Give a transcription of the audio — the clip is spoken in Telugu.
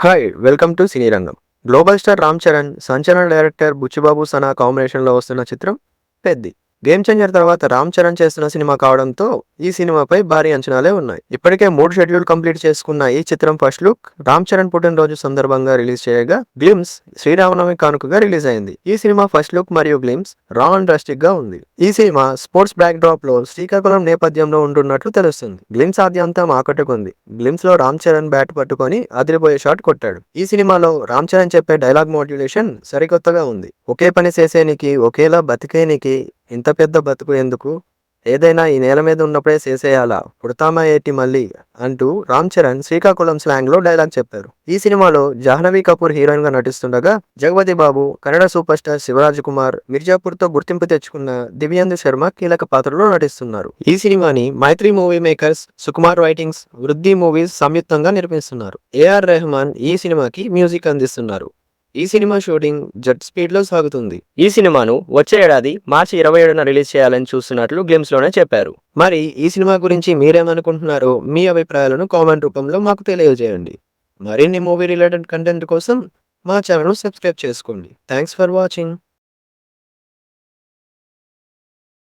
హాయ్ వెల్కమ్ టు సినీ రంగం. గ్లోబల్ స్టార్ రామ్ చరణ్, సంచలన డైరెక్టర్ బుచ్చిబాబు సనా కాంబినేషన్లో వస్తున్న చిత్రం పెద్ది. గేమ్ చేంజర్ తర్వాత రామ్ చరణ్ చేస్తున్న సినిమా కావడంతో ఈ సినిమాపై భారీ అంచనాలే ఉన్నాయి. ఇప్పటికే 3 షెడ్యూల్ కంప్లీట్ చేసుకున్న ఈ చిత్రం ఫస్ట్ లుక్ రామ్ చరణ్ పుట్టినరోజు సందర్భంగా రిలీజ్ చేయగా, గ్లిమ్స్ శ్రీరామనవమి కానుకగా రిలీజ్ అయింది. ఈ సినిమా ఫస్ట్ లుక్ మరియు గ్లిమ్స్ రా అండ్ రస్టిక్ గా ఉంది. ఈ సినిమా స్పోర్ట్స్ బ్యాక్ డ్రాప్ లో శ్రీకాకుళం నేపథ్యంలో ఉంటున్నట్లు తెలుస్తుంది. గ్లిమ్స్ ఆద్యంతం ఆకట్టుకుంది. గ్లిమ్స్ లో రామ్ చరణ్ బ్యాట్ పట్టుకొని అదిరిపోయే షాట్ కొట్టాడు. ఈ సినిమాలో రామ్ చరణ్ చెప్పే డైలాగ్ మోడ్యులేషన్ సరికొత్తగా ఉంది. ఒకే పని చేసేనికి, ఒకేలా బతికేనికి ఇంత పెద్ద బతుకు ఎందుకు, ఏదైనా ఈ నేల మీద ఉన్నప్పుడే చేసేయాలా, పుడతామా ఏటి మళ్ళీ అంటూ రామ్ చరణ్ శ్రీకాకుళం స్లాంగ్ లో డైలాగ్ చెప్పారు. ఈ సినిమాలో జాహ్నవి కపూర్ హీరోయిన్ గా నటిస్తుండగా, జగపతి బాబు, కన్నడ సూపర్ స్టార్ శివరాజ్ కుమార్, మిర్జాపూర్ తో గుర్తింపు తెచ్చుకున్న దివ్యాందు శర్మ కీలక పాత్రలో నటిస్తున్నారు. ఈ సినిమాని మైత్రి మూవీ మేకర్స్, సుకుమార్ రైటింగ్స్, వృద్ధి మూవీస్ సంయుక్తంగా నిర్మిస్తున్నారు. ఏఆర్ రెహమాన్ ఈ సినిమాకి మ్యూజిక్ అందిస్తున్నారు. ఈ సినిమా షూటింగ్ జెట్ స్పీడ్ లో సాగుతుంది. ఈ సినిమాను వచ్చే ఏడాది మార్చి 27న రిలీజ్ చేయాలని చూస్తున్నట్లు గ్లిమ్స్ లోనే చెప్పారు. మరి ఈ సినిమా గురించి మీరేమనుకుంటున్నారో మీ అభిప్రాయాలను కామెంట్ రూపంలో మాకు తెలియజేయండి. మరిన్ని మూవీ రిలేటెడ్ కంటెంట్ కోసం మా ఛానల్ సబ్స్క్రైబ్ చేసుకోండి. Thanks for watching.